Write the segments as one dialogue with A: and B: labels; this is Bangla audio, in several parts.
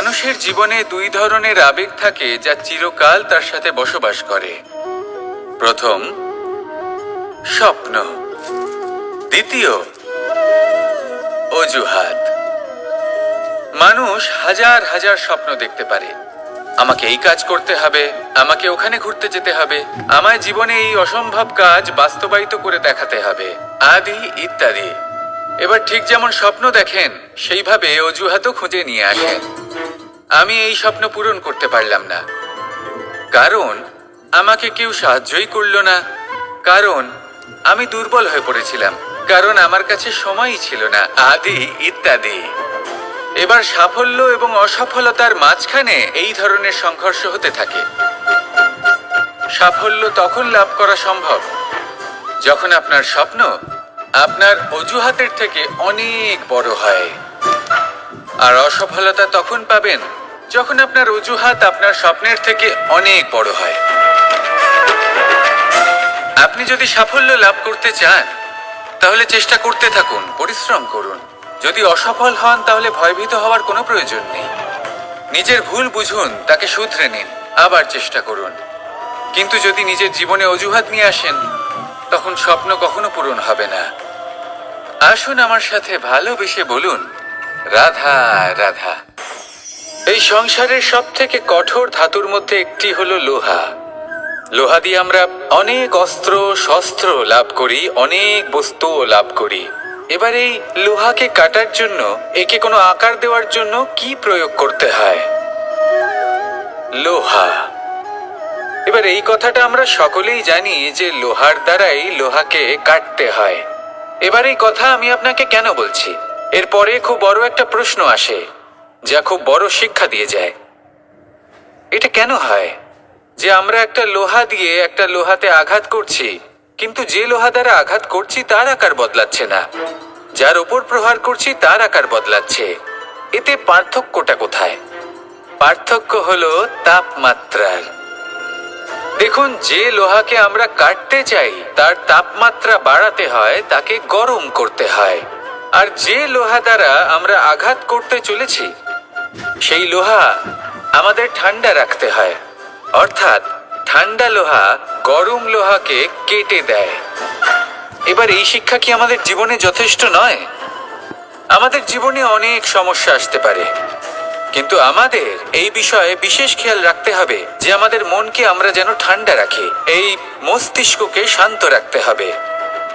A: মানুষের জীবনে দুই ধরনের আবেগ থাকে যা চিরকাল তার সাথে বসবাস করে। প্রথম, স্বপ্ন। দ্বিতীয়, অজুহাত। মানুষ হাজার হাজার স্বপ্ন দেখতে পারে। আমাকে এই কাজ করতে হবে, আমাকে ওখানে ঘুরতে যেতে হবে, আমায় জীবনে এই অসম্ভব কাজ বাস্তবায়িত করে দেখাতে হবে, আদি ইত্যাদি। এবার ঠিক যেমন স্বপ্ন দেখেন সেইভাবে অজুহাতও খুঁজে নিয়ে আসেন। আমি এই স্বপ্ন পূরণ করতে পারলাম না, কারণ আমাকে কেউ সাহায্যই করলো না, কারণ আমি দুর্বল হয়ে পড়েছিলাম, কারণ আমার কাছে সময়ই ছিল না, আদি ইত্যাদি। এবার সাফল্য এবং অসফলতার মাঝখানে এই ধরনের সংঘর্ষ হতে থাকে। সাফল্য তখন লাভ করা সম্ভব যখন আপনার স্বপ্ন আপনার অজুহাতের থেকে অনেক বড় হয়, আর অসফলতা তখন পাবেন যখন আপনার অজুহাত আপনার স্বপ্নের থেকে অনেক বড় হয়। আপনি যদি সাফল্য লাভ করতে চান তাহলে চেষ্টা করতে থাকুন, পরিশ্রম করুন। যদি অসফল হন তাহলে ভয়ভীত হওয়ার কোনো প্রয়োজন নেই। নিজের ভুল বুঝুন, তাকে শুধরে নিন, আবার চেষ্টা করুন। কিন্তু যদি নিজের জীবনে অজুহাত নিয়ে আসেন তখন স্বপ্ন কখনো পূরণ হবে না। আসুন আমার সাথে ভালোবেসে বলুন, রাধা রাধা। এই সংসারের সব থেকে কঠোর ধাতুর মধ্যে একটি হলো লোহা। লোহা দিয়ে আমরা অনেক অস্ত্র শস্ত্র লাভ করি, অনেক বস্তুও লাভ করি। এবার এই লোহাকে কাটার জন্য, একে কোনো আকার দেওয়ার জন্য কি প্রয়োগ করতে হয়? লোহা। এবার এই কথাটা আমরা সকলেই জানি যে লোহার দ্বারাই লোহাকে কাটতে হয়। এবার এই কথা আমি আপনাকে কেন বলছি? এরপরে খুব বড় একটা প্রশ্ন আসে যা খুব বড় শিক্ষা দিয়ে যায়। এটা কেন হয় যে আমরা একটা লোহা দিয়ে একটা লোহাতে আঘাত করছি, কিন্তু যে লোহা দ্বারা আঘাত করছি তার আকার বদলাচ্ছে না, যার ওপর প্রহার করছি তার আকার বদলাচ্ছে? এতে পার্থক্যটা কোথায়? পার্থক্য হলো তাপমাত্রার। দেখুন, যে লোহাকে আমরা কাটতে চাই তার তাপমাত্রা বাড়াতে হয়, তাকে গরম করতে হয়। আর যে লোহা দ্বারা আমরা আঘাত করতে চলেছি সেই লোহা আমাদের ঠান্ডা রাখতে হয়। অর্থাৎ ঠান্ডা লোহা গরম লোহাকে কেটে দেয়। এবার এই শিক্ষা কি আমাদের জীবনে যথেষ্ট নয়? আমাদের জীবনে অনেক সমস্যা আসতে পারে, কিন্তু আমাদের এই বিষয়ে বিশেষ খেয়াল রাখতে হবে যে আমাদের মনকে আমরা যেন ঠান্ডা রাখি, এই মস্তিষ্ককে শান্ত রাখতে হবে।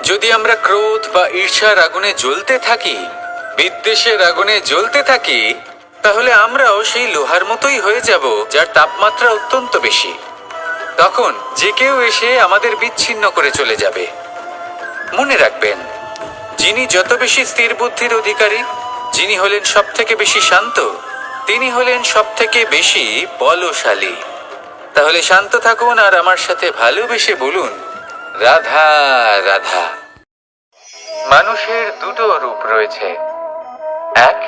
A: যদি আমরা ক্রোধ বা ঈর্ষার আগুনে জ্বলতে থাকি, বিদ্বেষের আগুনে জ্বলতে থাকি, তাহলে আমরাও সেই লোহার মতোই হয়ে যাব যার তাপমাত্রা অত্যন্ত বেশি। তখন যে কেউ এসে আমাদের বিচ্ছিন্ন করে চলে যাবে। মনে রাখবেন, যিনি যত বেশি স্থির বুদ্ধির অধিকারী, যিনি হলেন সব থেকে বেশি শান্ত, তিনি হলেন সব থেকে বেশি বলশালী। তাহলে শান্ত থাকুন আর আমার সাথে ভালোবেসে বলুন, রাধা রাধা। মানুষের দুটো রূপ রয়েছে। এক,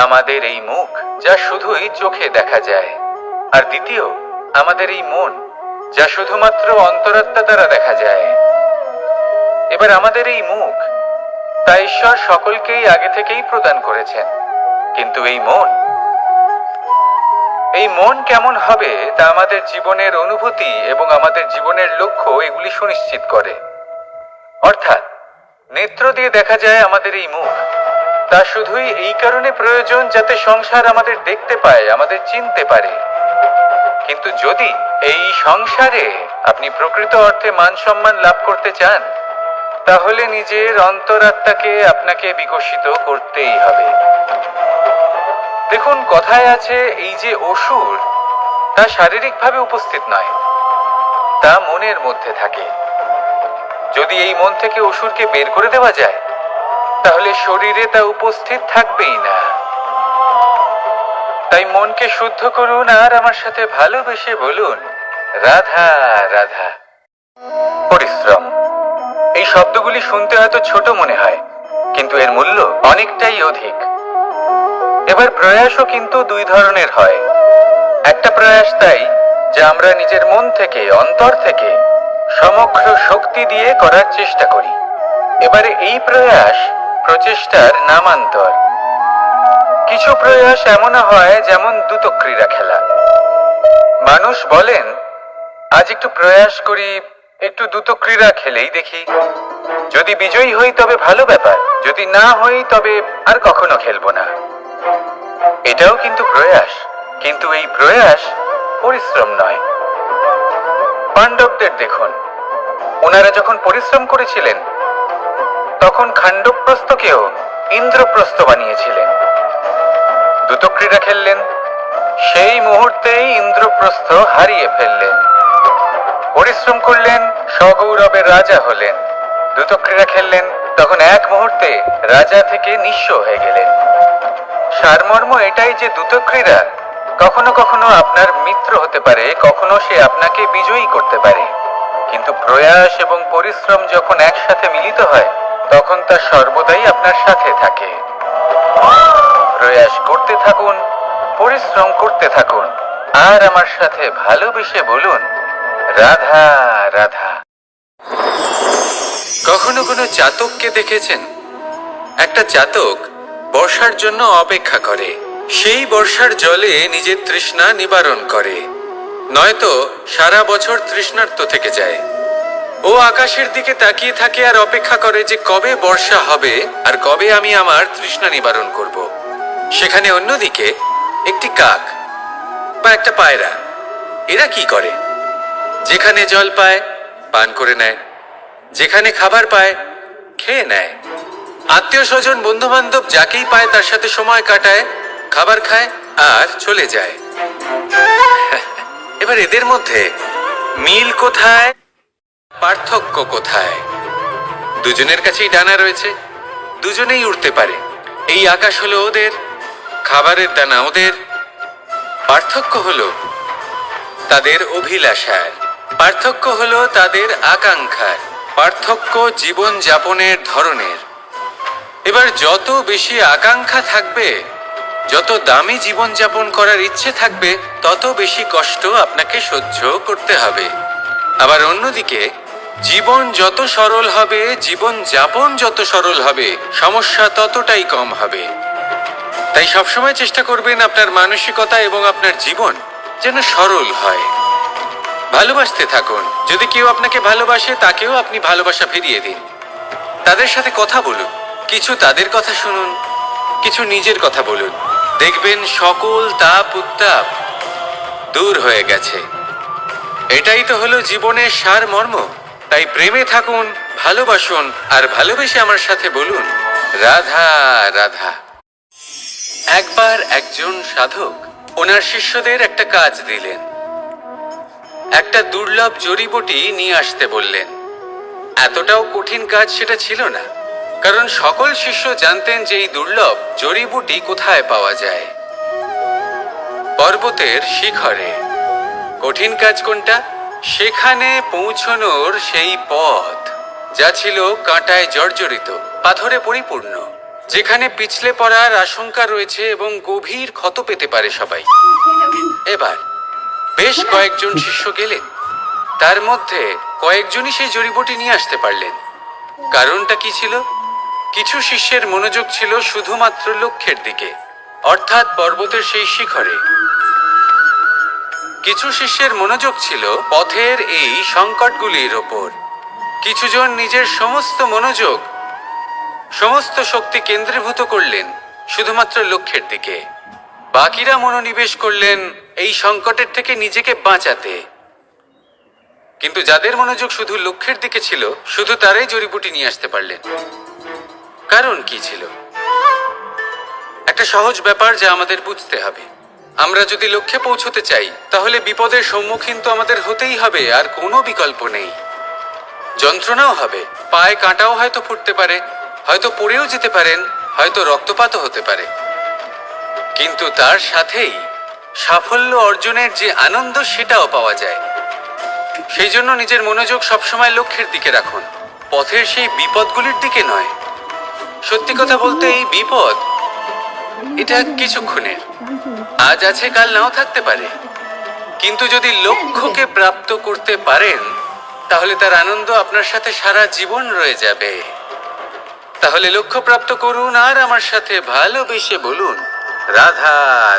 A: আমাদের এই মুখ যা শুধুই চোখে দেখা যায়, আর দ্বিতীয় আমাদের এই মন যা শুধুমাত্র অন্তরাত্মা দ্বারা দেখা যায়। এবার আমাদের এই মুখ তা ঈশ্বর সকলকেই আগে থেকেই প্রদান করেছেন, কিন্তু এই মন কেমন হবে তা আমাদের জীবনের অনুভূতি এবং আমাদের জীবনের লক্ষ্য এগুলি সুনিশ্চিত করে। অর্থাৎ নেত্র দিয়ে দেখা যায় আমাদের এই মুখ, তা শুধুই এই কারণে প্রয়োজন যাতে সংসার আমাদের দেখতে পায়, আমাদের চিনতে পারে। কিন্তু যদি এই সংসারে আপনি প্রকৃত অর্থে মান সম্মান লাভ করতে চান, তাহলে নিজের অন্তরাত্মাকে আপনাকে বিকশিত করতেই হবে। দেখুন, কথায় আছে এই যে অসুর, তা শারীরিকভাবে উপস্থিত নয়, তা মনের মধ্যে থাকে। যদি এই মন থেকে অসুরকে বের করে দেওয়া যায় তাহলে শরীরে তা উপস্থিত থাকবেই না। তাই মনকে শুদ্ধ করুন আর আমার সাথে ভালোবেসে বলুন, রাধা রাধা। পরিশ্রম। এই শব্দগুলি শুনতে হয়তো ছোট মনে হয়, কিন্তু এর মূল্য অনেকটাই অধিক। এবার প্রয়াসও কিন্তু দুই ধরনের হয়। একটা প্রয়াস তাই যা আমরা নিজের মন থেকে, অন্তর থেকে সমগ্র শক্তি দিয়ে করার চেষ্টা করি। এবারে এই প্রয়াস প্রচেষ্টার নামান্তর। কিছু প্রয়াস এমনও হয় যেমন দ্রুত ক্রীড়া খেলা। মানুষ বলেন, আজ একটু প্রয়াস করি, একটু দ্রুত ক্রীড়া খেলেই দেখি, যদি বিজয়ী হই তবে ভালো ব্যাপার, যদি না হই তবে আর কখনো খেলবো না। এটাও কিন্তু প্রয়াস, কিন্তু এই প্রয়াস পরিশ্রম নয়। পাণ্ডবদের দেখুন, ওনারা যখন পরিশ্রম করেছিলেন তখন খাণ্ডবপ্রস্থকেও ইন্দ্রপ্রস্থ বানিয়েছিলেন। দ্রুত ক্রীড়া খেললেন, সেই মুহূর্তেই ইন্দ্রপ্রস্থ হারিয়ে ফেললেন। পরিশ্রম করলেন, সগৌরবের রাজা হলেন। দ্রুত ক্রীড়া খেললেন, তখন এক মুহূর্তে রাজা থেকে নিঃস্ব হয়ে গেলেন। সারমর্ম এটাই যে দ্রুত ক্রীড়া কখনো কখনো আপনার মিত্র হতে পারে, কখনো সে আপনাকে বিজয়ী করতে পারে, কিন্তু প্রয়াস এবং পরিশ্রম যখন একসাথে মিলিত হয় তখন তা সর্বদাই আপনার সাথে থাকে। প্রয়াস করতে থাকুন, পরিশ্রম করতে থাকুন, আর আমার সাথে ভালোবেসে বলুন, রাধা রাধা। কখনো কোনো চাতককে দেখেছেন? একটা চাতক বর্ষার জন্য অপেক্ষা করে, সেই বর্ষার জলে নিজের তৃষ্ণা নিবারণ করে, নয়তো সারা বছর তৃষ্ণার্ত থেকে যায়। ও আকাশের দিকে তাকিয়ে থাকে আর অপেক্ষা করে যে কবে বর্ষা হবে আর কবে আমি আমার তৃষ্ণা নিবারণ করব। সেখানে অন্যদিকে একটি কাক বা একটা পায়রা, এরা কি করে? যেখানে জল পায় পান করে নেয়, যেখানে খাবার পায় খেয়ে নেয়, আত্মীয় স্বজন বন্ধু বান্ধব যাকেই পায় তার সাথে সময় কাটায়, খাবার খায় আর চলে যায়। এবার এদের মধ্যে মিল কোথায়, পার্থক্য কোথায়? দুজনের কাছেই ডানা রয়েছে, দুজনেই উড়তে পারে। এই আকাশ হলো ওদের, খাবারের দানা ওদের। পার্থক্য হলো তাদের অভিলাষার, পার্থক্য হলো তাদের আকাঙ্ক্ষার, পার্থক্য জীবন যাপনের ধরনের। এবার যত বেশি আকাঙ্ক্ষা থাকবে, যত দামি জীবন যাপন করার ইচ্ছে থাকবে, তত বেশি কষ্ট আপনাকে সহ্য করতে হবে। আবার অন্যদিকে জীবন যত সরল হবে, জীবন যাপন যত সরল হবে, সমস্যা ততটাই কম হবে। তাই সবসময় চেষ্টা করবেন আপনার মানসিকতা এবং আপনার জীবন যেন সরল হয়। ভালোবাসতে থাকুন, যদি কেউ আপনাকে ভালোবাসে তাকেও আপনি ভালোবাসা ফিরিয়ে দিন। তাদের সাথে কথা বলুন, কিছু তাদের কথা শুনুন, কিছু নিজের কথা বলুন, দেখবেন সকল তাপ উত্তাপ দূর হয়ে গেছে। এটাই তো হলো জীবনের সারমর্ম। তাই প্রেমে থাকুন, ভালোবাসুন, আর ভালোবেসে আমার সাথে বলুন, রাধা রাধা। একবার একজন সাধক ওনার শিষ্যদের একটা কাজ দিলেন, একটা দুর্লভ জড়িবুটি নিয়ে আসতে বললেন। এতটাও কঠিন কাজ সেটা ছিল না, কারণ সকল শিষ্য জানতেন যে এই দুর্লভ জড়িবুটি কোথায় পাওয়া যায়। পর্বতের শিখরে। কঠিন কাজ কোনটা? সেখানে পৌঁছনোর সেই পথ, যা ছিল কাঁটায় জর্জরিত, পাথরে পরিপূর্ণ, যেখানে পিছলে পড়ার আশঙ্কা রয়েছে এবং গভীর ক্ষত পেতে পারে সবাই। এবার বেশ কয়েকজন শিষ্য গেলেন, তার মধ্যে কয়েকজনই সেই জড়িবুটি নিয়ে আসতে পারলেন। কারণটা কি ছিল? কিছু শিষ্যের মনোযোগ ছিল শুধুমাত্র লক্ষ্যের দিকে, অর্থাৎ পর্বতের সেই শিখরে। কিছু শিষ্যের মনোযোগ ছিল পথের এই সংকটগুলির ওপর। কিছুজন নিজের সমস্ত মনোযোগ, সমস্ত শক্তি কেন্দ্রীভূত করলেন শুধুমাত্র লক্ষ্যের দিকে। বাকিরা মনোনিবেশ করলেন এই সংকটের থেকে নিজেকে বাঁচাতে। কিন্তু যাদের মনোযোগ শুধু লক্ষ্যের দিকে ছিল, শুধু তারাই জড়িবুটি নিয়ে আসতে পারলেন। কারণ কি ছিল? একটা সহজ ব্যাপার যা আমাদের বুঝতে হবে। আমরা যদি লক্ষ্যে পৌঁছতে চাই, তাহলে বিপদের সম্মুখীন তো আমাদের হতেই হবে, আর কোনো বিকল্প নেই। যন্ত্রণাও হবে, পায়ে কাঁটাও হয়তো ফুটতে পারে, হয়তো পড়েও যেতে পারেন, হয়তো রক্তপাতও হতে পারে। কিন্তু তার সাথেই সাফল্য অর্জনের যে আনন্দ, সেটাও পাওয়া যায়। সেই জন্য নিজের মনোযোগ সবসময় লক্ষ্যের দিকে রাখুন, পথের সেই বিপদগুলির দিকে নয়। সত্যি কথা বলতে এই বিপদ, এটা কিছুক্ষণের, আজ আছে কাল নাও থাকতে পারে। কিন্তু যদি লক্ষ্যকে প্রাপ্ত করতে পারেন, তাহলে তার আনন্দ আপনার সাথে সারা জীবন রয়ে যাবে। তাহলে লক্ষ্য প্রাপ্ত করুন আর আমার সাথে ভালোবেসে বলুন, রাধা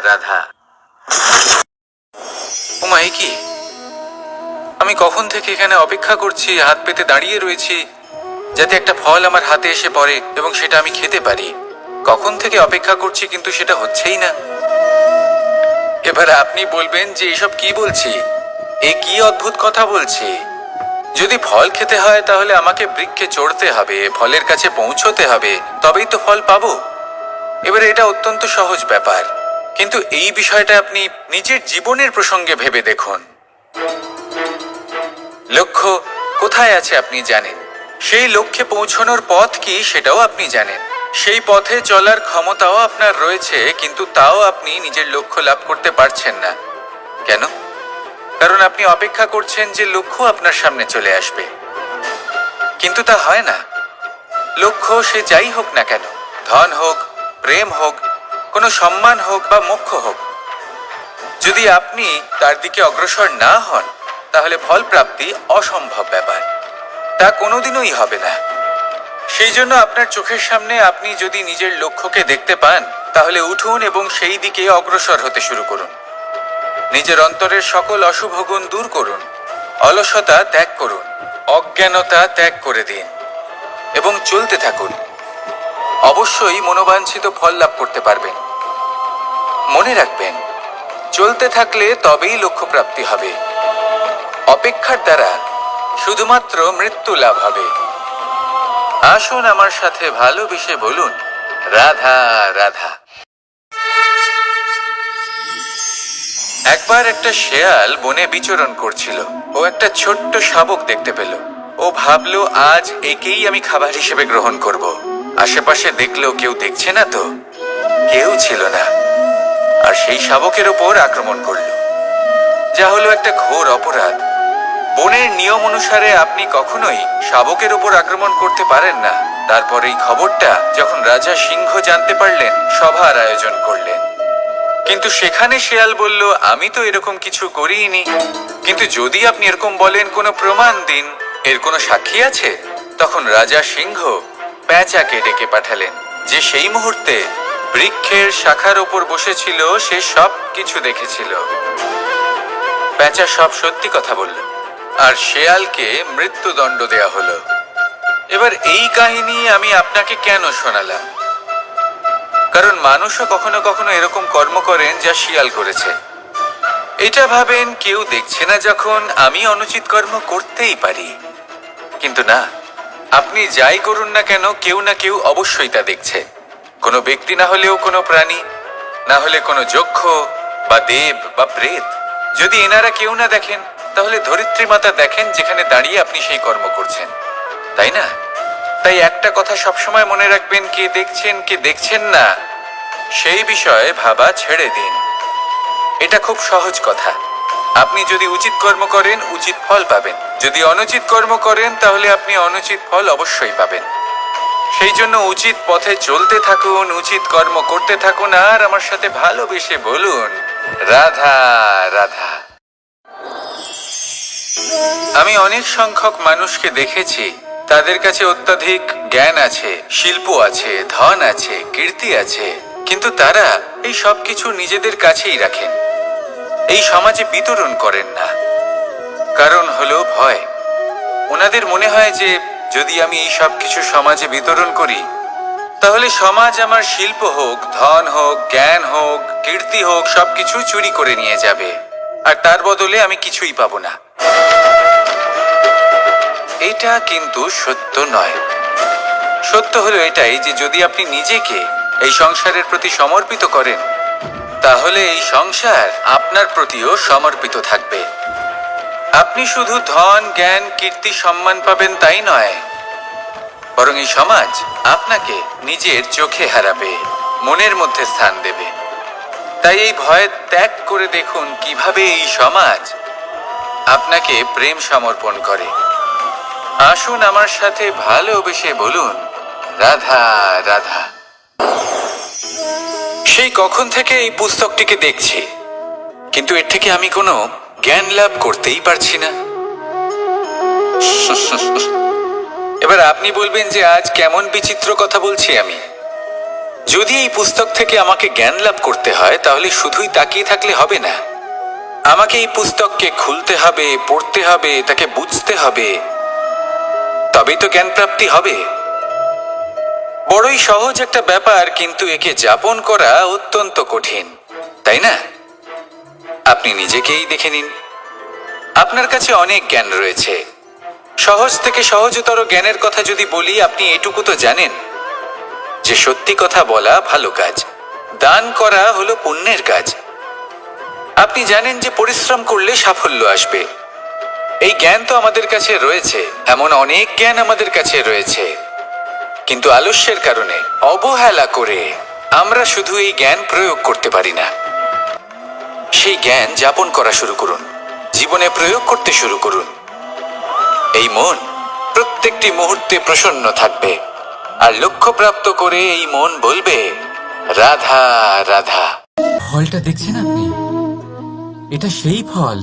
A: রাধা। ওমা, এ কি? আমি কখন থেকে এখানে অপেক্ষা করছি, হাত পেতে দাঁড়িয়ে রয়েছি যাতে একটা ফল আমার হাতে এসে পড়ে এবং সেটা আমি খেতে পারি। কখন থেকে অপেক্ষা করছি, কিন্তু সেটা হচ্ছেই না। এবার আপনি বলবেন যে এসব কি বলছি, এ কি অদ্ভুত কথা বলছি। যদি ফল খেতে হয় তাহলে আমাকে বৃক্ষে চড়তে হবে, ফলের কাছে পৌঁছতে হবে, তবেই তো ফল পাবো। এবারে এটা অত্যন্ত সহজ ব্যাপার, কিন্তু এই বিষয়টা আপনি নিজের জীবনের প্রসঙ্গে ভেবে দেখুন। লক্ষ্য কোথায় আছে আপনি জানেন, সেই লক্ষ্যে পৌঁছানোর পথ কি সেটাও আপনি জানেন, সেই পথে চলার ক্ষমতাও আপনার রয়েছে, কিন্তু তাও আপনি নিজের লক্ষ্য লাভ করতে পারছেন না। কেন? কারণ আপনি অপেক্ষা করছেন যে লক্ষ্য আপনার সামনে চলে আসবে, কিন্তু তা হয় না। লক্ষ্য সে যাই হোক না কেন, ধন হোক, প্রেম হোক, কোনো সম্মান হোক বা মোক্ষ হোক, যদি আপনি তার দিকে অগ্রসর না হন তাহলে ফল প্রাপ্তি অসম্ভব ব্যাপার, তা কোনোদিনই হবে না। সেই জন্য আপনার চোখের সামনে আপনি যদি নিজের লক্ষ্যকে দেখতে পান তাহলে উঠুন এবং সেই দিকে অগ্রসর হতে শুরু করুন। নিজের অন্তরের সকল অশুভ গুণ দূর করুন, অলসতা ত্যাগ করুন, অজ্ঞানতা ত্যাগ করে দিন এবং চলতে থাকুন। অবশ্যই মনোবাঞ্ছিত ফল লাভ করতে পারবেন। মনে রাখবেন, চলতে থাকলে তবেই লক্ষ্য প্রাপ্তি হবে। অপেক্ষার দ্বারা শুধুমাত্র মৃত্যু লাভ হবে। আসুন আমার সাথে ভালোবেসে বলুন, রাধা রাধা। একবার একটা শেয়াল বনে বিচরণ করছিল। ও একটা ছোট্ট শাবক দেখতে পেল। ও ভাবলো, আজ একেই আমি খাবার হিসেবে গ্রহণ করব। আশেপাশে দেখলো কেউ দেখছে না তো, কেউ ছিল না, আর সেই শাবকের ওপর আক্রমণ করলো, যা হলো একটা ঘোর অপরাধ। বনের নিয়ম অনুসারে আপনি কখনোই শাবকের ওপর আক্রমণ করতে পারেন না। তারপর এই খবরটা যখন রাজা সিংহ জানতে পারলেন, সভার আয়োজন করলেন। কিন্তু সেখানে শেয়াল বলল, আমি তো এরকম কিছু করিনি। কিন্তু যদি আপনি এরকম বলেন, কোনো প্রমাণ দিন, এর কোনো সাক্ষী আছে? তখন রাজা সিংহ পেঁচাকে ডেকে পাঠালেন, যে সেই মুহূর্তে বৃক্ষের শাখার ওপর বসেছিল, সে সব কিছু দেখেছিল। পেঁচা সব সত্যি কথা বলল, আর শেয়ালকে মৃত্যুদণ্ড দেয়া হলো। এবার এই কাহিনী আমি আপনাকে কেন শোনালাম? কারণ মানুষও কখনো কখনো এরকম কর্ম করেন যা শিয়াল করেছে। এটা ভাবেন কেউ দেখছে না, যখন আমি অনুচিত কর্ম করতেই পারি। কিন্তু না, আপনি যাই করুন না কেন, কেউ না কেউ অবশ্যই তা দেখছে। কোনো ব্যক্তি না হলেও কোনো প্রাণী, না হলে কোনো যক্ষ বা দেব বা প্রেত। যদি এনারা কেউ না দেখেন, তাহলে ধরিত্রী মাতা দেখেন, যেখানে দাঁড়িয়ে আপনি সেই কর্ম করছেন, তাই না? তাই একটা কথা সবসময় মনে রাখবেন, কে দেখছেন কে দেখছেন না সেই বিষয়ে ভাবা ছেড়ে দিন। এটা খুব সহজ কথা। আপনি যদি উচিত কর্ম করেন, উচিত ফল পাবেন। যদি অনুচিত কর্ম করেন, তাহলে আপনি অনুচিত ফল অবশ্যই পাবেন। সেই জন্য উচিত পথে চলতে থাকুন, উচিত কর্ম করতে থাকুন, আর আমার সাথে ভালোবেসে বলুন, রাধা রাধা। আমি অনেক সংখ্যক মানুষকে দেখেছি, তাদের কাছে অত্যাধিক জ্ঞান আছে, শিল্প আছে, ধন আছে, কীর্তি আছে, কিন্তু তারা এই সব কিছু নিজেদের কাছেই রাখেন, এই সমাজে বিতরণ করেন না। কারণ হলো ভয়। ওনাদের মনে হয় যে যদি আমি এই সব কিছু সমাজে বিতরণ করি, তাহলে সমাজ আমার শিল্প হোক, ধন হোক, জ্ঞান হোক, কীর্তি হোক, সবকিছু চুরি করে নিয়ে যাবে, আর তার বদলে আমি কিছুই পাবো না। এটা কিন্তু সত্য নয়। সত্য হলো এটাই যে যদি আপনি নিজেকে এই সংসারের প্রতি সমর্পিত করেন, তাহলে এই সংসার আপনার প্রতিও সমর্পিত থাকবে। আপনি শুধু ধন, জ্ঞান, কীর্তি, সম্মান পাবেন তাই নয়, বরং এই সমাজ আপনাকে নিজের চোখে হারাবে, মনের মধ্যে স্থান দেবে। তাই এই ভয় ত্যাগ করে দেখুন কিভাবে এই সমাজ আপনাকে প্রেম সমর্পণ করে। আসুন আমার সাথে ভালোবেসে বলুন, রাধা রাধা। সেই কখন থেকে এই পুস্তকটিকে দেখছি, কিন্তু এর থেকে আমি কোনো জ্ঞান লাভ করতেই পারছি না। এবার আপনি বলবেন যে আজ কেমন বিচিত্র কথা বলছি আমি। যদি এই পুস্তক থেকে আমাকে জ্ঞান লাভ করতে হয় তাহলে শুধুই তাকিয়ে থাকলে হবে না, আমাকে এই পুস্তককে খুলতে হবে, পড়তে হবে, তাকে বুঝতে হবে, তবেই তো জ্ঞান প্রাপ্তি হবে। বড়ই সহজ একটা ব্যাপার, কিন্তু একে যাপন করা অত্যন্ত কঠিন, তাই না? আপনি নিজেকেই দেখে নিন, আপনার কাছে অনেক জ্ঞান রয়েছে। সহজ থেকে সহজতর জ্ঞানের কথা যদি বলি, আপনি এটুকু তো জানেন যে সত্যি কথা বলা ভালো কাজ, দান করা হলো পুণ্যের কাজ। আপনি জানেন যে পরিশ্রম করলে সাফল্য আসবে। এই জ্ঞান তো আমাদের কাছে রয়েছে, এমন অনেক জ্ঞান আমাদের কাছে রয়েছে, কিন্তু আলস্যের কারণে, অবহেলা করে আমরা শুধু এই জ্ঞান প্রয়োগ করতে পারি না। সেই জ্ঞান যাপন করা শুরু করুন, জীবনে প্রয়োগ করতে শুরু করুন। এই মন প্রত্যেকটি মুহূর্তে প্রসন্ন থাকবে, আর লক্ষ্যপ্রাপ্ত করে এই মন বলবে রাধা রাধা।
B: ফলটা দেখছেন আপনি? এটা সেই ফল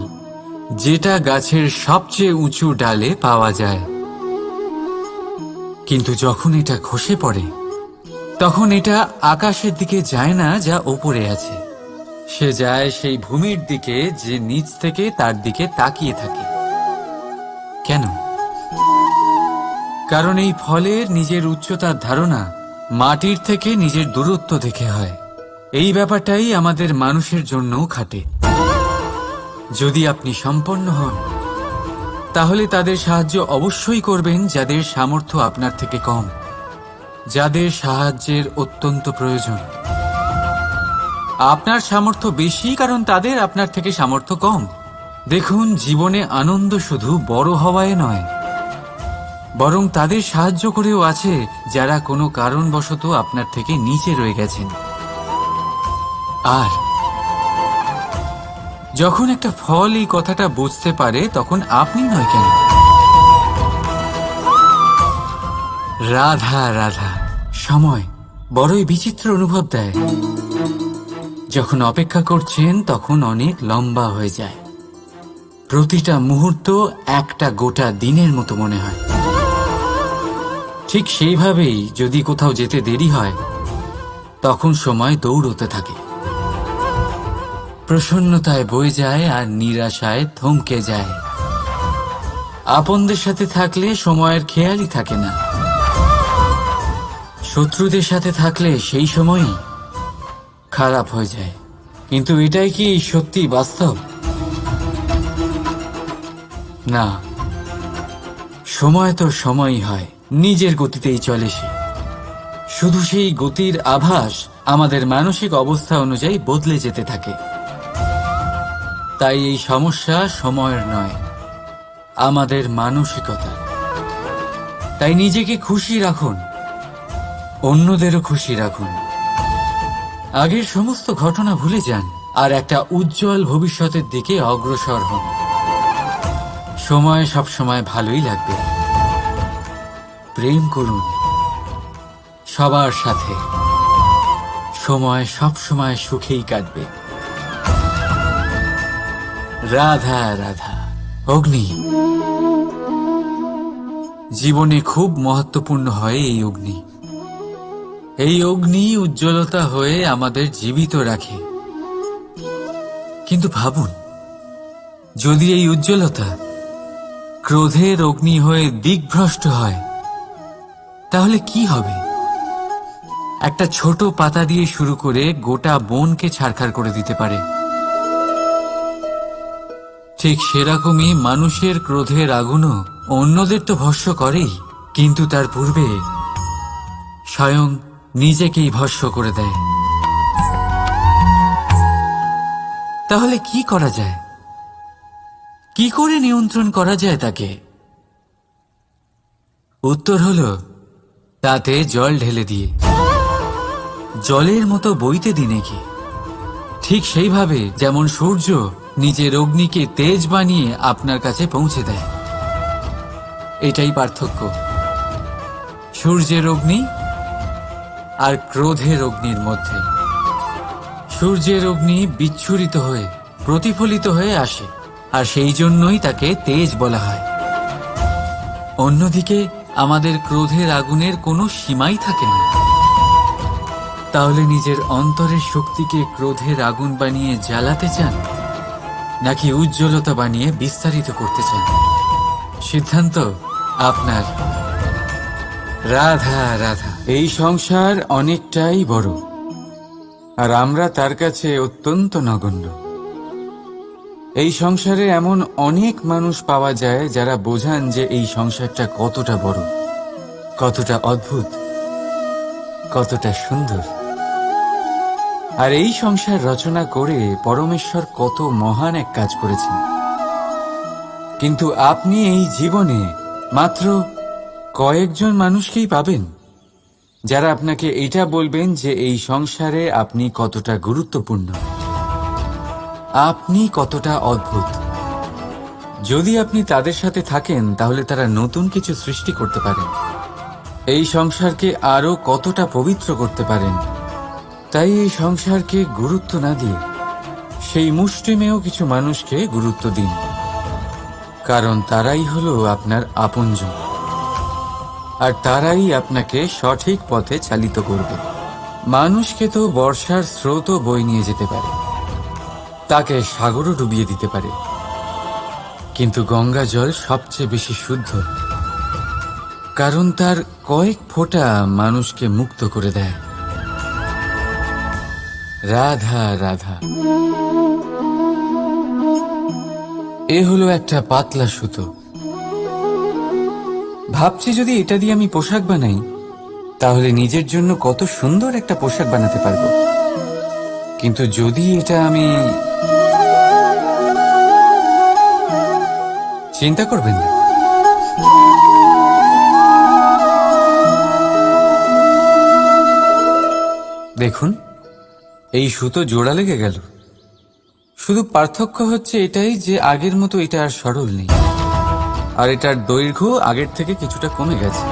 B: যেটা গাছের সবচেয়ে উঁচু ডালে পাওয়া যায়, কিন্তু যখন এটা খসে পড়ে তখন এটা আকাশের দিকে যায় না যা ওপরে আছে, সে যায় সেই ভূমির দিকে যে নিচ থেকে তার দিকে তাকিয়ে থাকে। কেন? কারণ এই ফলের নিজের উচ্চতার ধারণা মাটির থেকে নিজের দূরত্ব দেখে হয়। এই ব্যাপারটাই আমাদের মানুষের জন্যও খাটে। যদি আপনি সম্পন্ন হন তাহলে তাদের সাহায্য অবশ্যই করবেন যাদের সামর্থ্য আপনার থেকে কম, যাদের সাহায্যের অত্যন্ত প্রয়োজন। আপনার সামর্থ্য বেশি কারণ তাদের আপনার থেকে সামর্থ্য কম। দেখুন, জীবনে আনন্দ শুধু বড় হওয়ায় নয়, বরং তাদের সাহায্য করেও আছে যারা কোনো কারণবশত আপনার থেকে নিচে রয়ে গেছেন। আর যখন একটা ফল এই কথাটা বুঝতে পারে তখন আপনি নয় কেন? রাধা রাধা। সময় বড়ই বিচিত্র অনুভব দেয়। যখন অপেক্ষা করছেন তখন অনেক লম্বা হয়ে যায়। প্রতিটা মুহূর্ত একটা গোটা দিনের মতো মনে হয়। ঠিক সেইভাবেই যদি কোথাও যেতে দেরি হয় তখন সময় দৌড়তে থাকে, প্রসন্নতায় বয়ে যায় আর নিরাশায় থমকে যায়। আপনদের সাথে থাকলে সময়ের খেয়ালই থাকে না, শত্রুদের সাথে থাকলে সেই সময়ই খারাপ হয়ে যায়। কিন্তু এটাই কি সত্যি বাস্তব? না, সময় তো সময়ই হয়, নিজের গতিতেই চলে সে। শুধু সেই গতির আভাস আমাদের মানসিক অবস্থা অনুযায়ী বদলে যেতে থাকে। তাই এই সমস্যা সময়ের নয়, আমাদের মানসিকতা। তাই নিজেকে খুশি রাখুন, অন্যদেরও খুশি রাখুন। আগের সমস্ত ঘটনা ভুলে যান আর একটা উজ্জ্বল ভবিষ্যতের দিকে অগ্রসর হন। সময় সবসময় ভালোই লাগবে। প্রেম করুন সবার সাথে, সময় সবসময় সুখেই কাটবে। রাধা রাধা। অগ্নি জীবনে খুব মহত্বপূর্ণ হয়। এই অগ্নি, এই অগ্নি উজ্জ্বলতা হয়ে আমাদের জীবিত রাখে। কিন্তু ভাবুন, যদি এই উজ্জ্বলতা ক্রোধের অগ্নি হয়ে দিকভ্রষ্ট হয় তাহলে কি হবে? একটা ছোট পাতা দিয়ে শুরু করে গোটা বনকে ছারখার করে দিতে পারে। ঠিক সেরকমই মানুষের ক্রোধের আগুনও অন্যদের তো ভস্ম করেই, কিন্তু তার পূর্বে স্বয়ং নিজেকেই ভস্ম করে দেয়। তাহলে কি করা যায়? কি করে নিয়ন্ত্রণ করা যায় তাকে? উত্তর হলো তাতে জল ঢেলে দিয়ে, জলের মতো বইতে দিন একে। ঠিক সেইভাবে যেমন সূর্য নিজের অগ্নিকে তেজ বানিয়ে আপনার কাছে পৌঁছে দেয়। এটাই পার্থক্য সূর্যের অগ্নি আর ক্রোধের অগ্নির মধ্যে। সূর্যের অগ্নি বিচ্ছুরিত হয়ে প্রতিফলিত হয়ে আসে, আর সেই জন্যই তাকে তেজ বলা হয়। অন্যদিকে আমাদের ক্রোধের আগুনের কোনো সীমাই থাকে না। তাহলে নিজের অন্তরের শক্তিকে ক্রোধের আগুন বানিয়ে জ্বালাতে চান, নাকি উজ্জ্বলতা বানিয়ে বিস্তারিত করতে চান? সিদ্ধান্ত আপনার। রাধা রাধা। এই সংসার অনেকটাই বড়, আর আমরা তার কাছে অত্যন্ত নগণ্য। এই সংসারে এমন অনেক মানুষ পাওয়া যায় যারা বোঝান যে এই সংসারটা কতটা বড়, কতটা অদ্ভুত, কতটা সুন্দর। আর এই সংসার রচনা করে পরমেশ্বর কত মহান এক কাজ করেছেন। কিন্তু আপনি এই জীবনে মাত্র কয়েকজন মানুষকেই পাবেন যারা আপনাকে এটা বলবেন যে এই সংসারে আপনি কতটা গুরুত্বপূর্ণ, আপনি কতটা অদ্ভুত। যদি আপনি তাদের সাথে থাকেন তাহলে তারা নতুন কিছু সৃষ্টি করতে পারেন, এই সংসারকে আরো কতটা পবিত্র করতে পারেন। তাই এই সংসারকে গুরুত্ব না দিয়ে সেই মুষ্টিমেয় কিছু মানুষকে গুরুত্ব দিন, কারণ তারাই হলো আপনার আপনজন, আর তারাই আপনাকে সঠিক পথে চালিত করবে। মানুষকে তো বর্ষার স্রোতও বই নিয়ে যেতে পারে, তাকে সাগরও ডুবিয়ে দিতে পারে, কিন্তু গঙ্গা জল সবচেয়ে বেশি শুদ্ধ, কারণ তার কয়েক ফোঁটা মানুষকে মুক্ত করে দেয়। রাধা রাধা। এ হলো একটা পাতলা সুতো। ভাবছি যদি এটা দিয়ে আমি পোশাক বানাই তাহলে নিজের জন্য কত সুন্দর একটা পোশাক বানাতে পারবো। কিন্তু যদি এটা আমি, চিন্তা করবেন না, দেখুন এই সুতো জোড়া লেগে গেল। শুধু পার্থক্য হচ্ছে এটাই যে আগের মতো এটা আর সরল নেই, আর এটার দৈর্ঘ্য আগের থেকে কিছুটা কমে গেছে।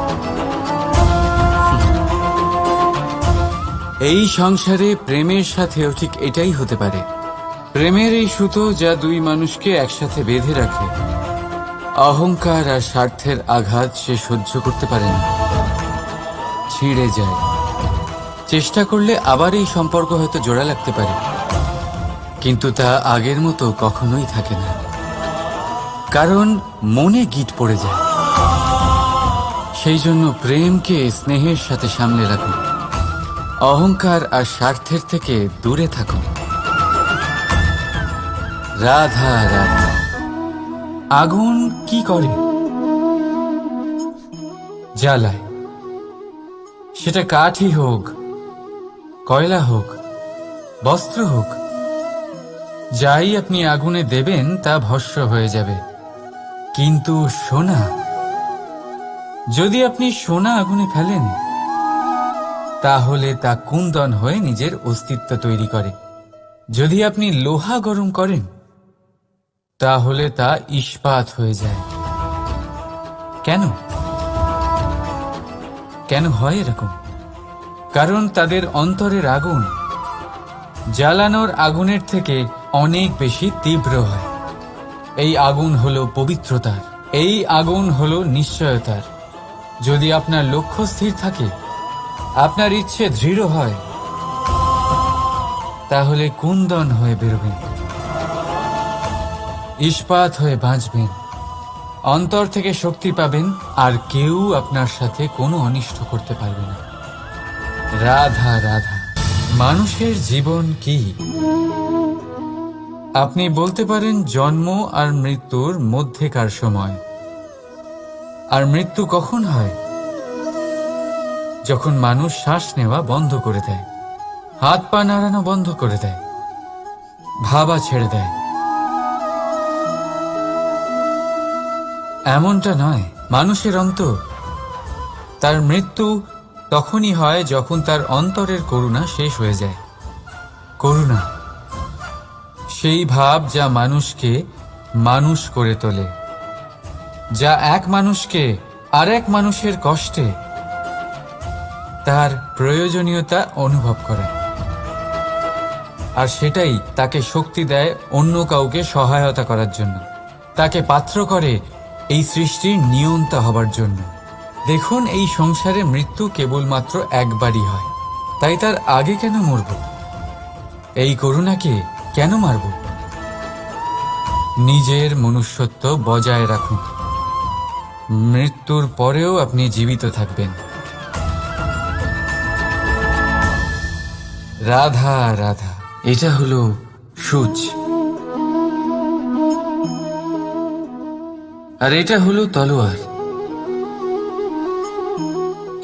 B: এই সংসারে প্রেমের সাথেও ঠিক এটাই হতে পারে। প্রেমের এই সুতো যা দুই মানুষকে একসাথে বেঁধে রাখে, অহংকার আর স্বার্থের আঘাত সে সহ্য করতে পারে না, ছিঁড়ে যায়। চেষ্টা করলে আবার এই সম্পর্ক হয়তো জোড়া লাগতে পারে, কিন্তু তা আগের মতো কখনোই থাকে না, কারণ মনে গিট পড়ে যায়। সেই জন্য প্রেমকে স্নেহের সাথে সামলে রাখুন, অহংকার আর স্বার্থের থেকে দূরে থাকুন। রাধা রাধা। আগুন কি করে? জ্বালায়। সেটা কাঠই হোক, কয়লা হোক, বস্ত্র হোক, যাই আপনি আগুনে দেবেন তা ভস্ম হয়ে যাবে। কিন্তু সোনা, যদি আপনি সোনা আগুনে ফেলেন তাহলে তা কুন্দন হয়ে নিজের অস্তিত্ব তৈরি করে। যদি আপনি লোহা গরম করেন তাহলে তা ইস্পাত হয়ে যায়। কেন? কেন হয় এরকম? কারণ তাদের অন্তরের আগুন জ্বালানোর আগুনের থেকে অনেক বেশি তীব্র হয়। এই আগুন হলো পবিত্রতার, এই আগুন হলো নিশ্চয়তার। যদি আপনার লক্ষ্য স্থির থাকে, আপনার ইচ্ছে দৃঢ় হয়, তাহলে কুন্দন হয়ে বেরোবেন, ইস্পাত হয়ে বাঁচবেন, অন্তর থেকে শক্তি পাবেন, আর কেউ আপনার সাথে কোনো অনিষ্ট করতে পারবে না। রাধা রাধা। মানুষের জীবন কি? আপনি বলতে পারেন জন্ম আর মৃত্যুর মধ্যেকার সময়। আর মৃত্যু কখন হয়? যখন মানুষ শ্বাস নেওয়া বন্ধ করে দেয়, হাত পা নাড়ানো বন্ধ করে দেয়, ভাবা ছেড়ে দেয়। এমনটা নয়, মানুষের অন্তর, তার মৃত্যু তখনই হয় যখন তার অন্তরের করুণা শেষ হয়ে যায়। করুণা সেই ভাব যা মানুষকে মানুষ করে তোলে, যা এক মানুষকে আরেক মানুষের কষ্টে তার প্রয়োজনীয়তা অনুভব করে, আর সেটাই তাকে শক্তি দেয় অন্য কাউকে সহায়তা করার জন্য, তাকে পাত্র করে এই সৃষ্টির নিয়ন্তা হবার জন্য। দেখুন, এই সংসারে মৃত্যু কেবলমাত্র একবারই হয়, তাই তার আগে কেন মরব? এই করুণাকে কেন মারব? নিজের মনুষ্যত্ব বজায় রাখুন। মৃত্যুর পরেও আপনি জীবিত থাকবেন। রাধা রাধা। এটা হলো সূচ, আর এটা হলো তলোয়ার।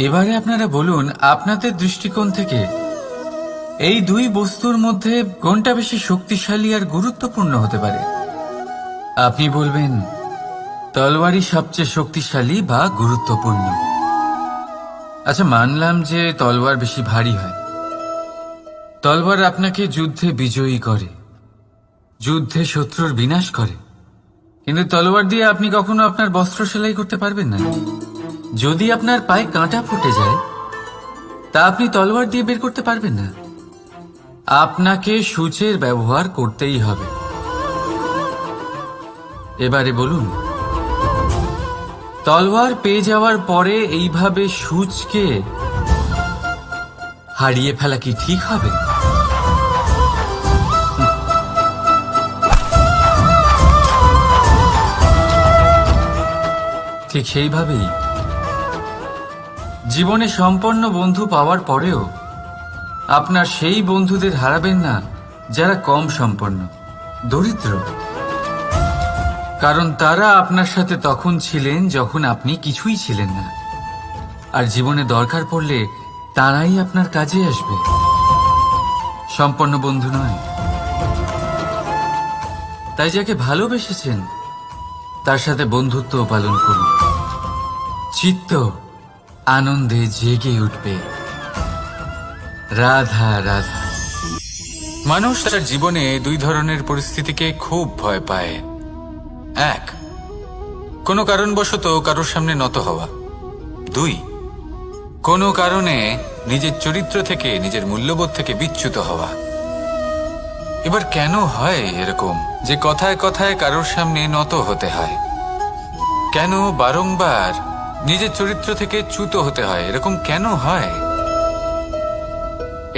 B: এবারে আপনারা বলুন, আপনাদের দৃষ্টিকোণ থেকে এই দুই বস্তুর মধ্যে কোনটা বেশি শক্তিশালী আর গুরুত্বপূর্ণ হতে পারে? আপনি বলবেন তলোয়ারই সবচেয়ে শক্তিশালী বা গুরুত্বপূর্ণ। আচ্ছা, মানলাম যে তলোয়ার বেশি ভারী হয়। তলোয়ার আপনাকে যুদ্ধে বিজয়ী করে, যুদ্ধে শত্রুর বিনাশ করে, কিন্তু তলোয়ার দিয়ে আপনি কখনো আপনার বস্ত্র সেলাই করতে পারবেন না। যদি আপনার পায়ে কাঁটা ফুটে যায়, তা আপনি তলোয়ার দিয়ে বের করতে পারবেন না। আপনাকে সূচের ব্যবহার করতেই হবে। এবারে বলুন, তলোয়ার পেয়ে যাওয়ার পরে এইভাবে সূচকে হারিয়ে ফেলা কি ঠিক হবে? ঠিক সেইভাবেই জীবনে সম্পন্ন বন্ধু পাওয়ার পরেও আপনার সেই বন্ধুদের হারাবেন না যারা কম সম্পন্ন, দরিদ্র। কারণ তারা আপনার সাথে তখন ছিলেন যখন আপনি কিছুই ছিলেন না, আর জীবনে দরকার পড়লে তারাই আপনার কাজে আসবে, সম্পন্ন বন্ধু নয়। তাই যাকে ভালোবেসেছেন তার সাথে বন্ধুত্ব পালন করুন। চিত্ত আনন্দে জেগে উঠবে। রাধা রাধা।
A: মানুষ তার জীবনে দুই ধরনের পরিস্থিতিকে খুব ভয় পায়। এক, কোনো কারণবশত কারোর সামনে নত হওয়া। দুই, কোনো কারণে নিজের চরিত্র থেকে, নিজের মূল্যবোধ থেকে বিচ্যুত হওয়া। এবার কেন হয় এরকম যে কথায় কথায় কারোর সামনে নত হতে হয়? কেন বারংবার নিজের চরিত্র থেকে চ্যুত হতে হয়? এরকম কেন হয়?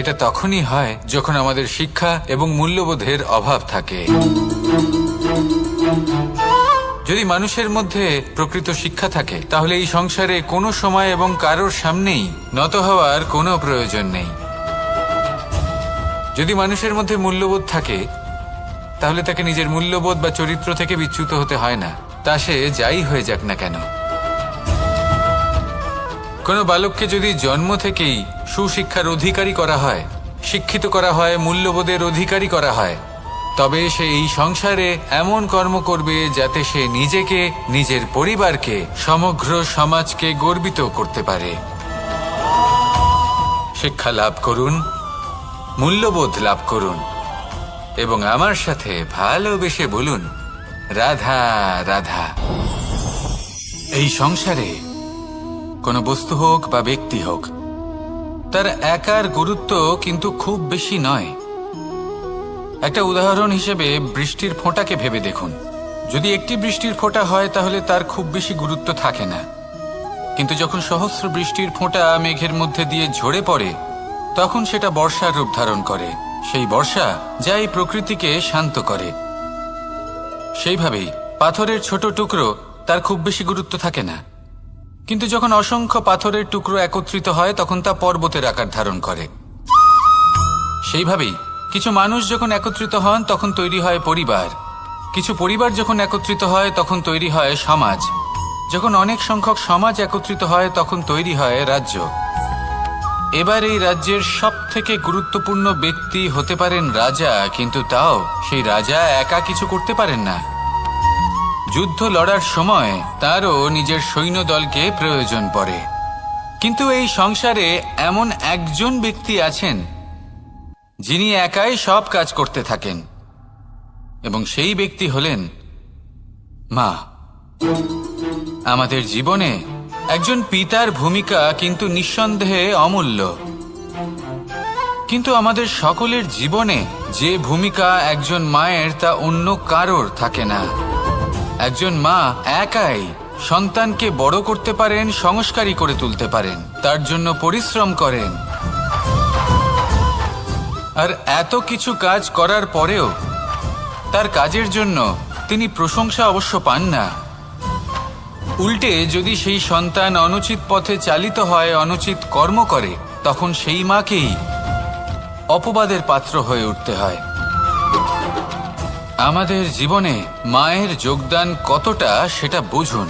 A: এটা তখনই হয় যখন আমাদের শিক্ষা এবং মূল্যবোধের অভাব থাকে। যদি মানুষের মধ্যে প্রকৃত শিক্ষা থাকে, তাহলে এই সংসারে কোনো সময় এবং কারোর সামনেই নত হওয়ার কোনো প্রয়োজন নেই। যদি মানুষের মধ্যে মূল্যবোধ থাকে, তাহলে তাকে নিজের মূল্যবোধ বা চরিত্র থেকে বিচ্যুত হতে হয় না, তা সে যাই হয়ে যাক না কেন। কোনো বালককে যদি জন্ম থেকেই সুশিক্ষার অধিকারী করা হয়, শিক্ষিত করা হয়, মূল্যবোধের অধিকারী করা হয়, তবে সে এই সংসারে এমন কর্ম করবে যাতে সে নিজেকে, নিজের পরিবারকে, সমগ্র সমাজকে গর্বিত করতে পারে। শিক্ষা লাভ করুন, মূল্যবোধ লাভ করুন, এবং আমার সাথে ভালোবেসে বলুন রাধা রাধা। এই সংসারে কোনো বস্তু হোক বা ব্যক্তি হোক, তার একার গুরুত্ব কিন্তু খুব বেশি নয়। একটা উদাহরণ হিসেবে বৃষ্টির ফোঁটাকে ভেবে দেখুন। যদি একটি বৃষ্টির ফোঁটা হয় তাহলে তার খুব বেশি গুরুত্ব থাকে না, কিন্তু যখন সহস্র বৃষ্টির ফোঁটা মেঘের মধ্যে দিয়ে ঝরে পড়ে, তখন সেটা বর্ষার রূপ ধারণ করে। সেই বর্ষা যা এই প্রকৃতিকে শান্ত করে। সেইভাবেই পাথরের ছোট টুকরো, তার খুব বেশি গুরুত্ব থাকে না, কিন্তু যখন অসংখ্য পাথরের টুকরো একত্রিত হয় তখন তা পর্বতের আকার ধারণ করে। সেইভাবেই কিছু মানুষ যখন একত্রিত হন তখন তৈরি হয় পরিবার, কিছু পরিবার যখন একত্রিত হয় তখন তৈরি হয় সমাজ, যখন অনেক সংখ্যক সমাজ একত্রিত হয় তখন তৈরি হয় রাজ্য। এবার এই রাজ্যের সবথেকে গুরুত্বপূর্ণ ব্যক্তি হতে পারেন রাজা, কিন্তু তাও সেই রাজা একা কিছু করতে পারেন না। যুদ্ধ লড়ার সময় তারও নিজের সৈন্যদলকে প্রয়োজন পড়ে। কিন্তু এই সংসারে এমন একজন ব্যক্তি আছেন যিনি একাই সব কাজ করতে থাকেন, এবং সেই ব্যক্তি হলেন মা। আমাদের জীবনে একজন পিতার ভূমিকা কিন্তু নিঃসন্দেহে অমূল্য, কিন্তু আমাদের সকলের জীবনে যে ভূমিকা একজন মায়ের তা অন্য কারোর থাকে না। একজন মা একাই সন্তানকে বড় করতে পারেন, সংস্কারী করে তুলতে পারেন, তার জন্য পরিশ্রম করেন। আর এত কিছু কাজ করার পরেও তার কাজের জন্য তিনি প্রশংসা অবশ্য পান না। উল্টে যদি সেই সন্তান অনুচিত পথে চালিত হয়, অনুচিত কর্ম করে, তখন সেই মাকেই অপবাদের পাত্র হয়ে উঠতে হয়। আমাদের জীবনে মায়ের যোগদান কতটা সেটা বুঝুন।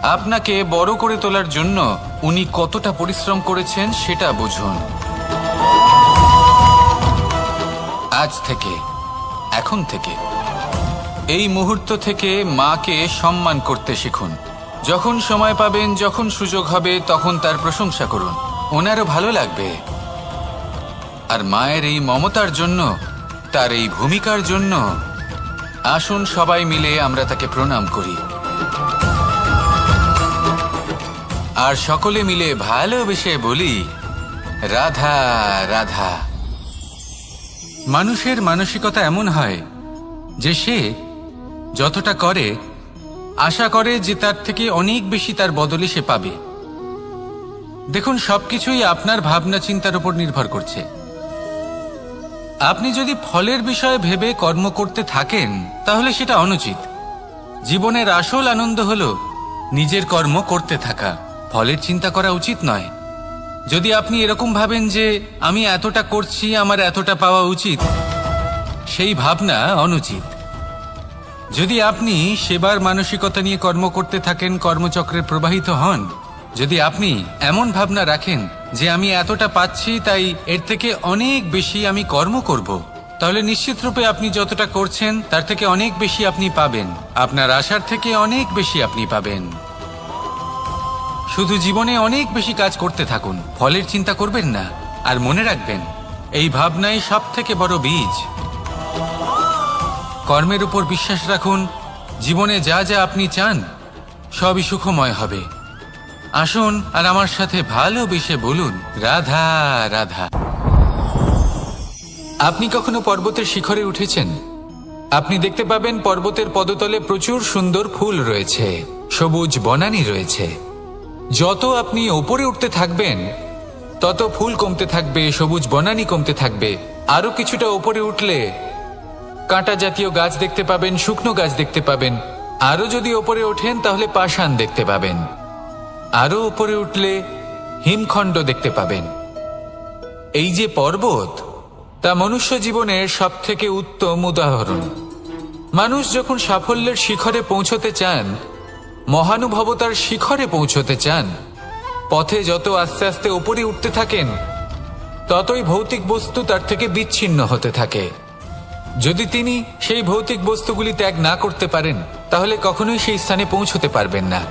A: আপনাকে বড় করে তোলার জন্য উনি কতটা পরিশ্রম করেছেন সেটা বুঝুন। আজ থেকে, এখন থেকে, এই মুহূর্ত থেকে মাকে সম্মান করতে শিখুন। যখন সময় পাবেন, যখন সুযোগ হবে, তখন তার প্রশংসা করুন। ওনারও ভালো লাগবে। আর মায়ের এই মমতার জন্য, তার এই ভূমিকার জন্য আসুন সবাই মিলে আমরা তাকে প্রণাম করি। আর সকলে মিলে ভালোবেসে বলি, রাধা রাধা। মানুষের মানসিকতা এমন হয় যে সে যতটা করে আশা করে যে তার থেকে অনেক বেশি তার বদলে সে পাবে। দেখুন, সবকিছুই আপনার ভাবনা চিন্তার উপর নির্ভর করছে। আপনি যদি ফলের বিষয়ে ভেবে কর্ম করতে থাকেন তাহলে সেটা অনুচিত। জীবনের আসল আনন্দ হলো নিজের কর্ম করতে থাকা, ফলের চিন্তা করা উচিত নয়। যদি আপনি এরকম ভাবেন যে আমি এতটা করছি, আমার এতটা পাওয়া উচিত, সেই ভাবনা অনুচিত। যদি আপনি সেবার মানসিকতা নিয়ে কর্ম করতে থাকেন, কর্মচক্রে প্রবাহিত হন, যদি আপনি এমন ভাবনা রাখেন যে আমি এতটা পাচ্ছি তাই এর থেকে অনেক বেশি আমি কর্ম করব, তাহলে নিশ্চিতরূপে আপনি যতটা করছেন তার থেকে অনেক বেশি আপনি পাবেন। আপনার আশার থেকে অনেক বেশি আপনি পাবেন। শুধু জীবনে অনেক বেশি কাজ করতে থাকুন, ফলের চিন্তা করবেন না। আর মনে রাখবেন, এই ভাবনাই সব থেকে বড় বীজ। কর্মের উপর বিশ্বাস রাখুন। জীবনে যা যা আপনি চান সবই সুখময় হবে। আসুন আর আমার সাথে ভালোবেসে বলুন, রাধা রাধা। আপনি কখনো পর্বতের শিখরে উঠেছেন? আপনি দেখতে পাবেন পর্বতের পদতলে প্রচুর সুন্দর ফুল রয়েছে, সবুজ বনানী রয়েছে। যত আপনি ওপরে উঠতে থাকবেন তত ফুল কমতে থাকবে, সবুজ বনানী কমতে থাকবে। আরো কিছুটা ওপরে উঠলে কাঁটা জাতীয় গাছ দেখতে পাবেন, শুকনো গাছ দেখতে পাবেন। আরো যদি ওপরে ওঠেন তাহলে পাষাণ দেখতে পাবেন। আরো উপরে উঠলে হিমখণ্ড দেখতে পাবেন। এই যে পর্বত, তা মনুষ্য জীবনের সব থেকে উত্তম উদাহরণ। মানুষ যখন সাফল্যের শিখরে পৌঁছতে চান, মহানুভবতার শিখরে পৌঁছতে চান, পথে যত আস্তে আস্তে উপরে উঠতে থাকেন ততই ভৌতিক বস্তু তার থেকে বিচ্ছিন্ন হতে থাকে। যদি তিনি সেই ভৌতিক বস্তুগুলি ত্যাগ না করতে পারেন তাহলে কখনোই সেই স্থানে পৌঁছতে পারবেন না।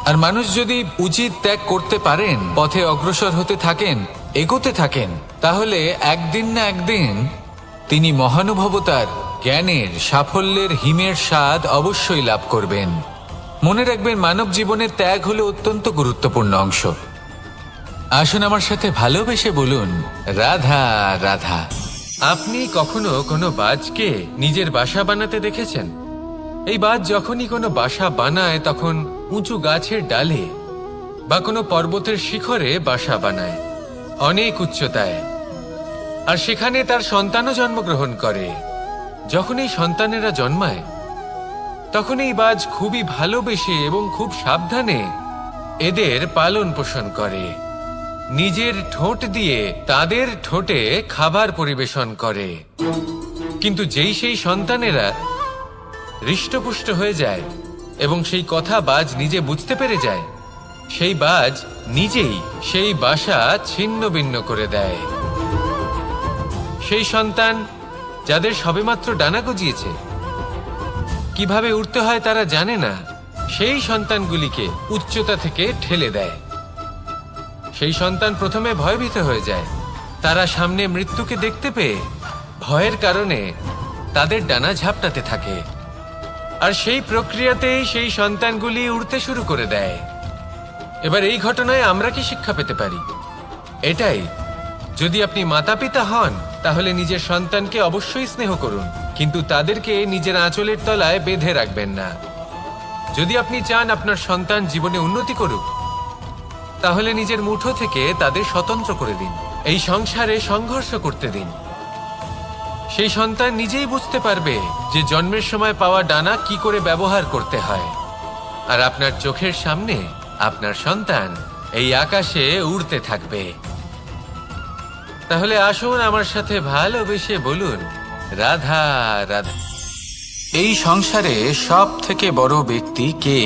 A: আর মানুষ যদি উচিত ত্যাগ করতে পারেন, পথে অগ্রসর হতে থাকেন, এগোতে থাকেন, তাহলে একদিন না একদিন তিনি মহানুভবতার, জ্ঞানের, সাফল্যের হিমের স্বাদ অবশ্যই লাভ করবেন। মনে রাখবেন, মানব জীবনের ত্যাগ হলো অত্যন্ত গুরুত্বপূর্ণ অংশ। আসুন আমার সাথে ভালোবেসে বলুন, রাধা রাধা। আপনি কখনো কোনো বাজকে নিজের বাসা বানাতে দেখেছেন? এই বাজ যখনই কোনো বাসা বানায় তখন উঁচু গাছের ডালে বা কোনো পর্বতের শিখরে বাসা বানায়, অনেক উচ্চতায়। আর সেখানে তার সন্তানও জন্মগ্রহণ করে। যখন এই সন্তানেরা জন্মায় তখন এই বাজ খুবই ভালোবেসে এবং খুব সাবধানে এদের পালন পোষণ করে। নিজের ঠোঁট দিয়ে তাদের ঠোঁটে খাবার পরিবেশন করে। কিন্তু যেই সেই সন্তানেরা হৃষ্টপুষ্ট হয়ে যায় এবং সেই কথা বাজ নিজে বুঝতে পেরে যায়, সেই বাজ নিজেই সেই বাসা ছিন্ন ভিন্ন করে দেয়। সেই সন্তান যাদের সবেমাত্র ডানা গজিয়েছে, কিভাবে উঠতে হয় তারা জানে না, সেই সন্তানগুলিকে উচ্চতা থেকে ঠেলে দেয়। সেই সন্তান প্রথমে ভয়ভীত হয়ে যায়। তারা সামনে মৃত্যুকে দেখতে পেয়ে ভয়ের কারণে তাদের ডানা ঝাপটাতে থাকে। আর সেই প্রক্রিয়াতেই সেই সন্তানগুলি উড়তে শুরু করে দেয়। এবার এই ঘটনায় আমরা কি শিক্ষা পেতে পারি? এটাই, যদি আপনি মাতা পিতা হন তাহলে নিজের সন্তানকে অবশ্যই স্নেহ করুন, কিন্তু তাদেরকে নিজের আঁচলের তলায় বেঁধে রাখবেন না। যদি আপনি চান আপনার সন্তান জীবনে উন্নতি করুক, তাহলে নিজের মুঠো থেকে তাদের স্বতন্ত্র করে দিন। এই সংসারে সংঘর্ষ করতে দিন। সেই সন্তান নিজেই বুঝতে পারবে যে জন্মের সময় পাওয়া ডানা কি করে ব্যবহার করতে হয়। আর আপনার চোখের সামনে আপনার সন্তান এই আকাশে উড়তে থাকবে। তাহলে আসুন আমার সাথে ভালোবেসে বলুন, রাধা রাধা।
B: এই সংসারে সব থেকে বড় ব্যক্তি কে?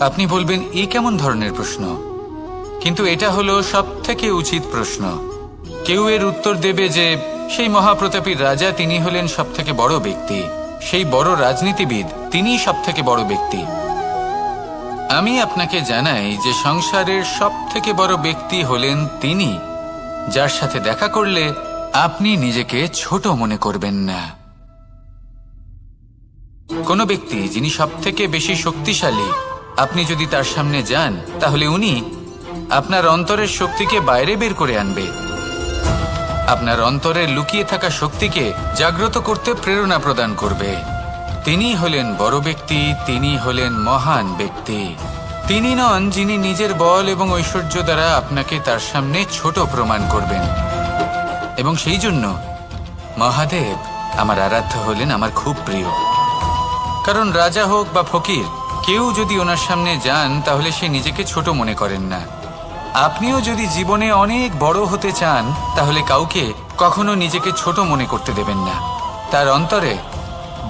B: আপনি বলবেন এই কেমন ধরনের প্রশ্ন, কিন্তু এটা হলো সব থেকে উচিত প্রশ্ন। কেউ এর উত্তর দেবে যে সেই মহাপ্রতাপী রাজা তিনি হলেন সব থেকে বড় ব্যক্তি, সেই বড় রাজনীতিবিদ তিনিই সব থেকে বড় ব্যক্তি। আমি আপনাকে জানাই যে সংসারের সব থেকে বড় ব্যক্তি হলেন তিনি যার সাথে দেখা করলে আপনি নিজেকে ছোট মনে করবেন না। কোনো ব্যক্তি যিনি সব থেকে বেশি শক্তিশালী, আপনি যদি তার সামনে যান তাহলে উনি আপনার অন্তরের শক্তিকে বাইরে বের করে আনবে, আপনার অন্তরের লুকিয়ে থাকা শক্তিকে জাগ্রত করতে প্রেরণা প্রদান করবে। তিনি হলেন বড় ব্যক্তি, তিনি হলেন মহান ব্যক্তি। তিনি নন যিনি নিজের বল এবং ঐশ্বর্য দ্বারা আপনাকে তার সামনে ছোট প্রমাণ করবেন। এবং সেই জন্য মহাদেব আমার আরাধ্য হলেন আমার খুব প্রিয়। কারণ রাজা হোক বা ফকির, কেউ যদি ওনার সামনে যান তাহলে সে নিজেকে ছোট মনে করেন না। আপনিও যদি জীবনে অনেক বড় হতে চান তাহলে কাউকে কখনো নিজেকে ছোট মনে করতে দেবেন না। তার অন্তরে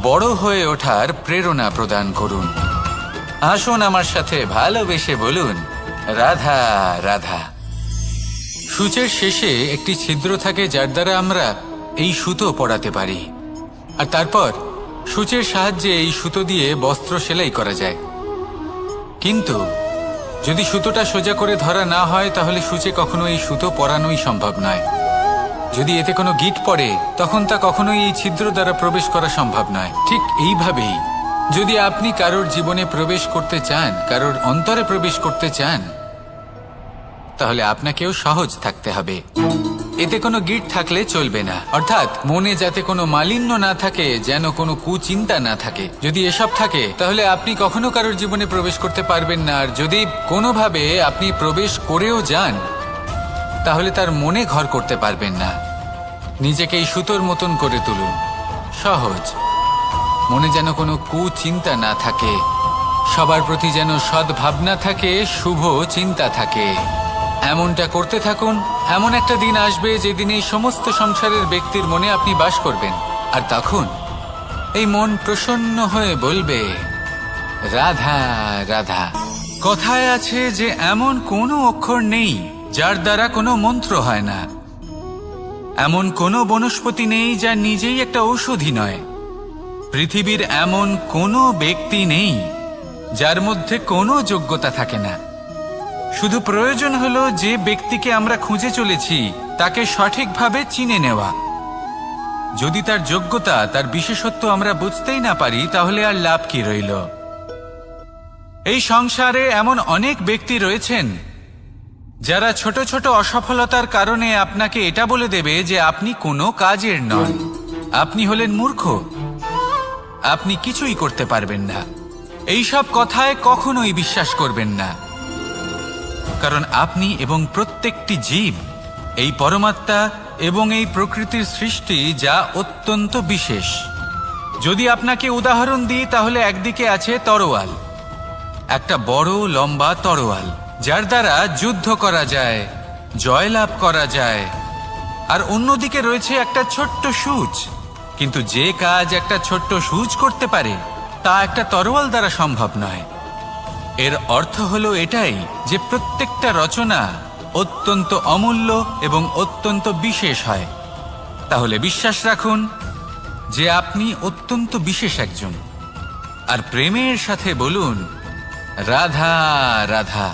B: বড় হয়ে ওঠার প্রেরণা প্রদান করুন। আসুন আমার সাথে ভালোবেসে বলুন, রাধা রাধা। সূচের শেষে একটি ছিদ্র থাকে যার দ্বারা আমরা এই সুতো পরাতে পারি, আর তারপর সূচের সাহায্যে এই সুতো দিয়ে বস্ত্র সেলাই করা যায়। কিন্তু যদি সুতোটা সোজা করে ধরা না হয় তাহলে সূচে কখনো এই সুতো পরানোই সম্ভব নয়। যদি এতে কোনো গিঁট পড়ে তখন তা কখনোই এই ছিদ্র দ্বারা প্রবেশ করা সম্ভব নয়। ঠিক এইভাবেই যদি আপনি কারোর জীবনে প্রবেশ করতে চান, কারোর অন্তরে প্রবেশ করতে চান, তাহলে আপনাকেও সহজ থাকতে হবে। এতে কোনো গিঁট থাকলে চলবে না, অর্থাৎ মনে যাতে কোনো মালিন্য না থাকে, যেন কোনো কুচিন্তা না থাকে। যদি এসব থাকে তাহলে আপনি কখনো কারোর জীবনে প্রবেশ করতে পারবেন না। আর যদি কোনোভাবে আপনি প্রবেশ করেও যান তাহলে তার মনে ঘর করতে পারবেন না। নিজেকে এই সুতোর মতন করে তুলুন, সহজ। মনে যেন কোনো কুচিন্তা না থাকে, সবার প্রতি যেন সদ্ভাবনা থাকে, শুভ চিন্তা থাকে। এমনটা করতে থাকুন। এমন একটা দিন আসবে যেদিন এই সমস্ত সংসারের ব্যক্তির মনে আপনি বাস করবেন, আর তখন এই মন প্রসন্ন হয়ে বলবে, রাধা রাধা। কথায় আছে যে এমন কোনো অক্ষর নেই যার দ্বারা কোনো মন্ত্র হয় না, এমন কোনো বনস্পতি নেই যা নিজেই একটা ঔষধি নয়, পৃথিবীর এমন কোনো ব্যক্তি নেই যার মধ্যে কোনো যোগ্যতা থাকে না। শুধু প্রয়োজন হলো যে ব্যক্তিকে আমরা খুঁজে চলেছি তাকে সঠিকভাবে চিনে নেওয়া। যদি তার যোগ্যতা, তার বিশেষত্ব আমরা বুঝতেই না পারি তাহলে আর লাভ কি রইল? এই সংসারে এমন অনেক ব্যক্তি রয়েছেন যারা ছোট ছোট অসফলতার কারণে আপনাকে এটা বলে দেবে যে আপনি কোনো কাজের নন, আপনি হলেন মূর্খ, আপনি কিছুই করতে পারবেন না। এইসব কথায় কখনোই বিশ্বাস করবেন না, কারণ আপনি এবং প্রত্যেকটি জীব এই পরমাত্মা এবং এই প্রকৃতির সৃষ্টি, যা অত্যন্ত বিশেষ। যদি আপনাকে উদাহরণ দিই তাহলে একদিকে আছে তরোয়াল, একটা বড় লম্বা তরোয়াল যার দ্বারা যুদ্ধ করা যায়, জয়লাভ করা যায়। আর অন্যদিকে রয়েছে একটা ছোট্ট সূচ, কিন্তু যে কাজ একটা ছোট্ট সূচ করতে পারে তা একটা তরোয়াল দ্বারা সম্ভব নয়। এর অর্থ হলো এটাই যে প্রত্যেকটা রচনা অত্যন্ত অমূল্য এবং অত্যন্ত বিশেষ হয়। তাহলে বিশ্বাস রাখুন যে আপনি অত্যন্ত বিশেষ একজন, আর প্রেমের সাথে বলুন, রাধা রাধা।